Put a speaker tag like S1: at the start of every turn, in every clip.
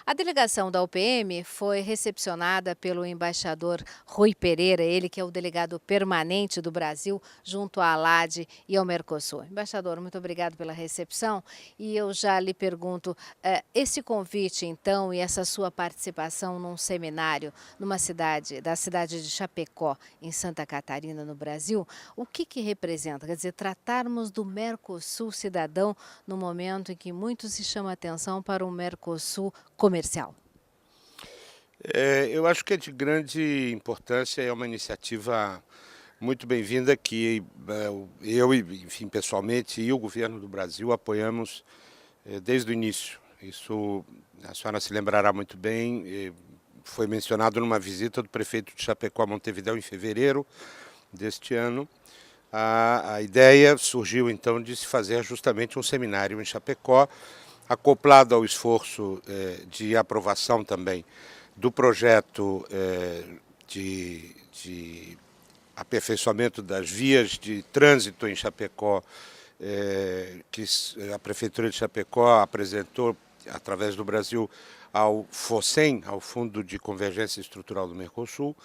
S1: A delegação da UPM foi recepcionada pelo embaixador Rui Pereira, ele que é o delegado permanente do Brasil junto à ALAD e ao Mercosul. Embaixador, muito obrigado pela recepção e eu já lhe pergunto, esse convite então e essa sua participação num seminário da cidade de Chapecó, em Santa Catarina, no Brasil, o que representa? Quer dizer, tratarmos do Mercosul cidadão no momento em que muito se chama atenção para o Mercosul comercial.
S2: Eu acho que é de grande importância, é uma iniciativa muito bem-vinda que eu, enfim, pessoalmente, e o governo do Brasil apoiamos desde o início. Isso a senhora se lembrará muito bem, foi mencionado numa visita do prefeito de Chapecó a Montevidéu em fevereiro deste ano. A ideia surgiu então de se fazer justamente um seminário em Chapecó, acoplado ao esforço de aprovação também do projeto de aperfeiçoamento das vias de trânsito em Chapecó, que a Prefeitura de Chapecó apresentou através do Brasil ao FOSEM, ao Fundo de Convergência Estrutural do Mercosul,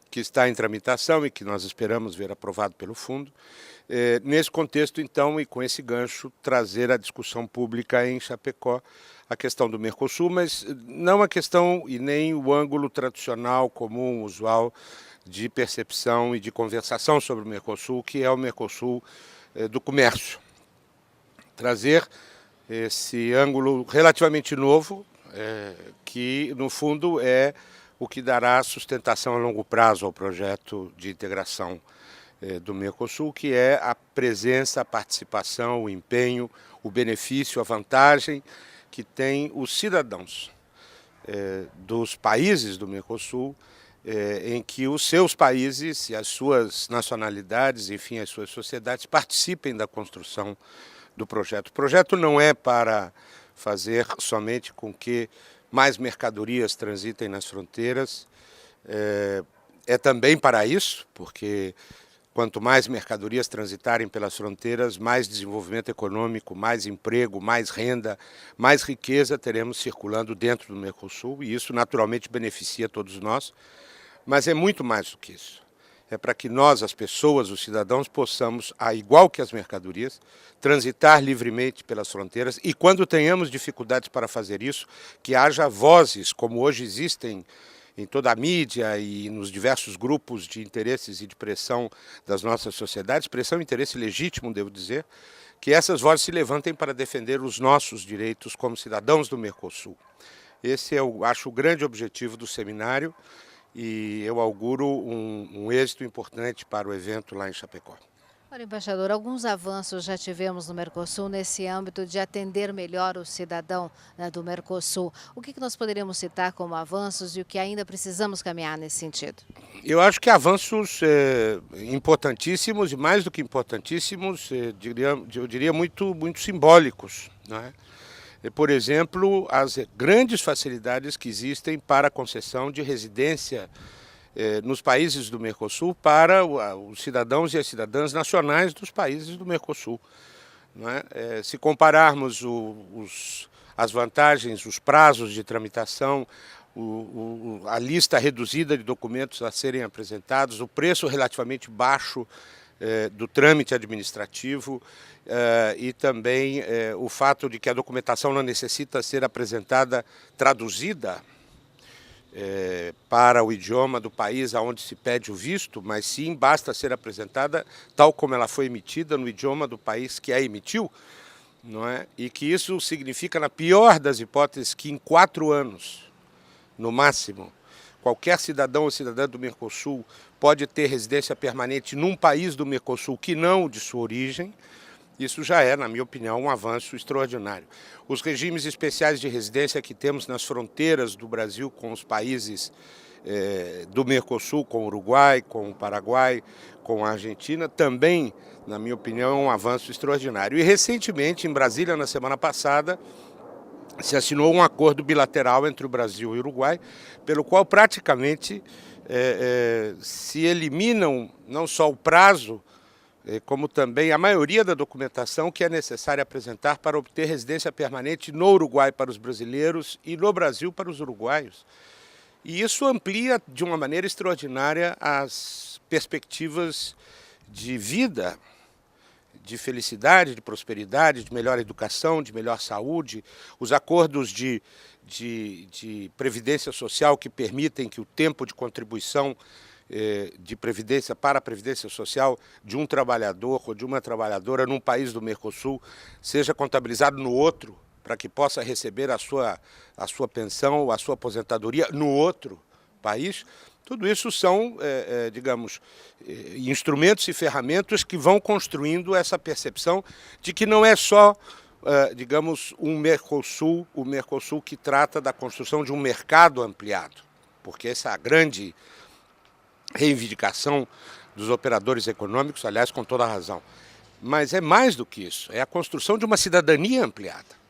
S2: que está em tramitação e que nós esperamos ver aprovado pelo fundo. Nesse contexto, então, e com esse gancho, trazer à discussão pública em Chapecó a questão do Mercosul, mas não a questão e nem o ângulo tradicional, comum, usual, de percepção e de conversação sobre o Mercosul, que é o Mercosul do comércio. Trazer esse ângulo relativamente novo, que, no fundo, é o que dará sustentação a longo prazo ao projeto de integração do Mercosul, que é a presença, a participação, o empenho, o benefício, a vantagem que tem os cidadãos dos países do Mercosul, em que os seus países e as suas nacionalidades, enfim, as suas sociedades participem da construção do projeto. O projeto não é para fazer somente com que mais mercadorias transitem nas fronteiras, é também para isso, porque quanto mais mercadorias transitarem pelas fronteiras, mais desenvolvimento econômico, mais emprego, mais renda, mais riqueza teremos circulando dentro do Mercosul, e isso naturalmente beneficia todos nós, mas é muito mais do que isso. É para que nós, as pessoas, os cidadãos, possamos, igual que as mercadorias, transitar livremente pelas fronteiras e, quando tenhamos dificuldades para fazer isso, que haja vozes, como hoje existem em toda a mídia e nos diversos grupos de interesses e de pressão das nossas sociedades, pressão e interesse legítimo, devo dizer, que essas vozes se levantem para defender os nossos direitos como cidadãos do Mercosul. Esse é, acho, o grande objetivo do seminário, e eu auguro um êxito importante para o evento lá em Chapecó.
S1: Olha, embaixador, alguns avanços já tivemos no Mercosul nesse âmbito de atender melhor o cidadão, né, do Mercosul. O que nós poderíamos citar como avanços e o que ainda precisamos caminhar nesse sentido?
S2: Eu acho que avanços importantíssimos e, mais do que importantíssimos, eu diria muito simbólicos, não é? Por exemplo, as grandes facilidades que existem para a concessão de residência nos países do Mercosul para os cidadãos e as cidadãs nacionais dos países do Mercosul. Não é? Se compararmos as vantagens, os prazos de tramitação, a lista reduzida de documentos a serem apresentados, o preço relativamente baixo do trâmite administrativo e também o fato de que a documentação não necessita ser apresentada traduzida para o idioma do país aonde se pede o visto, mas sim basta ser apresentada tal como ela foi emitida no idioma do país que a emitiu, não é? E que isso significa, na pior das hipóteses, que em 4 anos, no máximo, qualquer cidadão ou cidadã do Mercosul pode ter residência permanente num país do Mercosul que não o de sua origem. Isso já é, na minha opinião, um avanço extraordinário. Os regimes especiais de residência que temos nas fronteiras do Brasil com os países do Mercosul, com o Uruguai, com o Paraguai, com a Argentina, também, na minha opinião, é um avanço extraordinário. E recentemente, em Brasília, na semana passada, se assinou um acordo bilateral entre o Brasil e o Uruguai, pelo qual praticamente se eliminam não só o prazo como também a maioria da documentação que é necessária apresentar para obter residência permanente no Uruguai para os brasileiros e no Brasil para os uruguaios. E isso amplia de uma maneira extraordinária as perspectivas de vida, de felicidade, de prosperidade, de melhor educação, de melhor saúde, os acordos de previdência social que permitem que o tempo de contribuição de previdência para a previdência social de um trabalhador ou de uma trabalhadora num país do Mercosul seja contabilizado no outro, para que possa receber a sua pensão ou a sua aposentadoria no outro país. Tudo isso são, digamos, instrumentos e ferramentas que vão construindo essa percepção de que não é só, digamos, o Mercosul que trata da construção de um mercado ampliado, porque essa é a grande reivindicação dos operadores econômicos, aliás, com toda a razão. Mas é mais do que isso, é a construção de uma cidadania ampliada.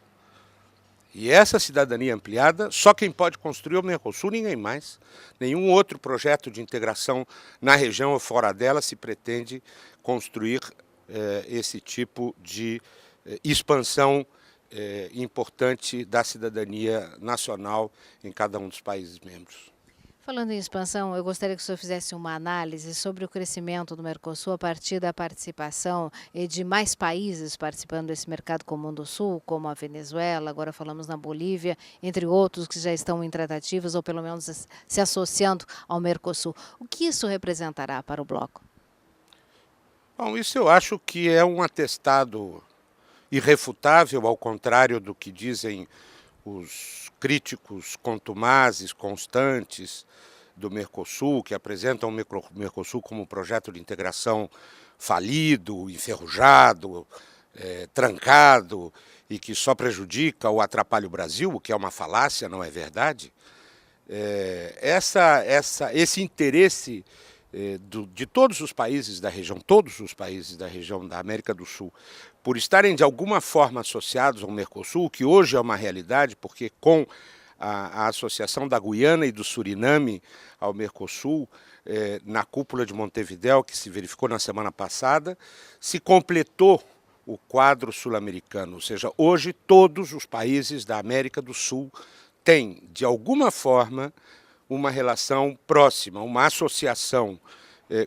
S2: E essa cidadania ampliada, só quem pode construir é o Mercosul, ninguém mais. Nenhum outro projeto de integração na região ou fora dela se pretende construir esse tipo de expansão importante da cidadania nacional em cada um dos países membros.
S1: Falando em expansão, eu gostaria que o senhor fizesse uma análise sobre o crescimento do Mercosul a partir da participação de mais países participando desse mercado comum do Sul, como a Venezuela, agora falamos na Bolívia, entre outros que já estão em tratativas ou pelo menos se associando ao Mercosul. O que isso representará para o bloco?
S2: Bom, isso eu acho que é um atestado irrefutável, ao contrário do que dizem os críticos contumazes, constantes do Mercosul, que apresentam o Mercosul como um projeto de integração falido, enferrujado, trancado e que só prejudica ou atrapalha o Brasil, o que é uma falácia, não é verdade? Esse interesse de todos os países da região da América do Sul, por estarem de alguma forma associados ao Mercosul, que hoje é uma realidade, porque com a associação da Guiana e do Suriname ao Mercosul, na cúpula de Montevidéu, que se verificou na semana passada, se completou o quadro sul-americano, ou seja, hoje todos os países da América do Sul têm, de alguma forma, uma relação próxima, uma associação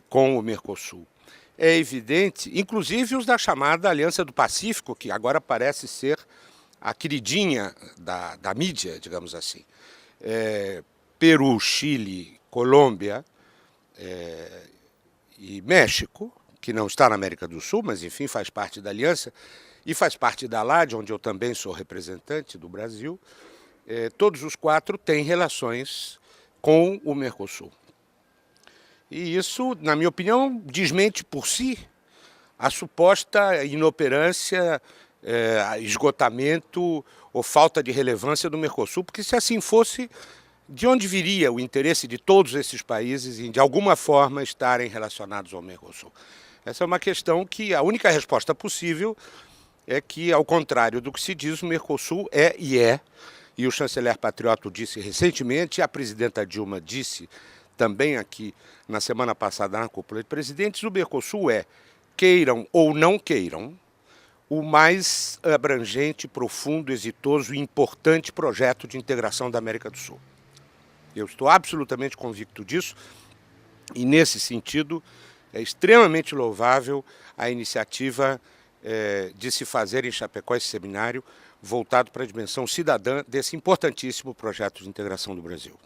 S2: com o Mercosul. É evidente, inclusive os da chamada Aliança do Pacífico, que agora parece ser a queridinha da mídia, digamos assim. Peru, Chile, Colômbia e México, que não está na América do Sul, mas enfim faz parte da aliança, e faz parte da ALAD, onde eu também sou representante do Brasil, todos os quatro têm relações com o Mercosul. E isso, na minha opinião, desmente por si a suposta inoperância, esgotamento ou falta de relevância do Mercosul, porque se assim fosse, de onde viria o interesse de todos esses países em, de alguma forma, estarem relacionados ao Mercosul? Essa é uma questão que a única resposta possível é que, ao contrário do que se diz, o Mercosul e o chanceler Patriotto disse recentemente, e a presidenta Dilma disse também aqui na semana passada na cúpula de presidentes, o Mercosul queiram ou não queiram, o mais abrangente, profundo, exitoso e importante projeto de integração da América do Sul. Eu estou absolutamente convicto disso e, nesse sentido, é extremamente louvável a iniciativa de se fazer em Chapecó esse seminário voltado para a dimensão cidadã desse importantíssimo projeto de integração do Brasil.